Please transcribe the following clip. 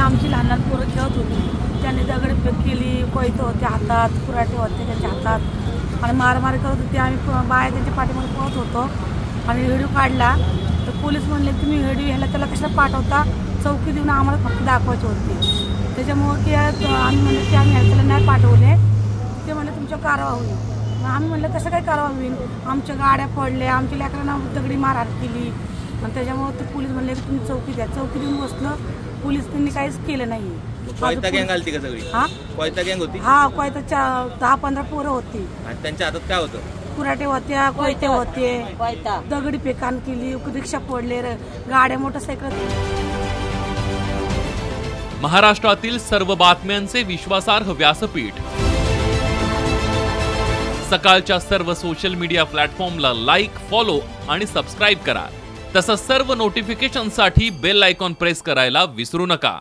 आमची लहान लहान पोरं खेळत होती, त्याने दगडफेक केली, कोयते होते हातात, कुऱ्हाटे होते त्याच्या हातात आणि मारामारी करत होती. आम्ही बाया त्यांच्या पाठीमध्ये पळत होतो आणि व्हिडिओ काढला. तर पोलीस म्हणले तुम्ही व्हिडिओ ह्याला त्याला कशाला पाठवता, चौकी देऊन आम्हाला फक्त दाखवायची होती. त्याच्यामुळं की आम्ही म्हणलं की आम्ही त्याला नाही पाठवले. ते म्हणले तुमच्यावर कारवाई होईल. आम्ही म्हणलं कसं काय कारवाई होईल, आमच्या गाड्या पडल्या, आमच्या लेकरांना दगडी मारहाण केली आणि त्याच्यामुळे ते पोलीस म्हणले की तुम्ही चौकी द्या. चौकी देऊन बसलं, पोलीस त्यांनी काहीच केलं नाही. कोयता गँग आलती का सगळी? हा कोयता गँग होती. हा कोयताच्या 10-15 पोरं होती आणि त्यांच्या हातात काय होतं? कुऱ्हाटे होत्या, कोयते होते, दगडी फेकान केली, रिक्षा पडले, गाड्या मोटरसायकल. महाराष्ट्रातील सर्व बातम्यांचे विश्वासार्ह व्यासपीठ. सकाळच्या सर्व सोशल मीडिया प्लॅटफॉर्मला लाईक, फॉलो आणि सबस्क्राईब करा. तसंच सर्व नोटिफिकेशनसाठी बेल आयकॉन प्रेस करायला विसरू नका.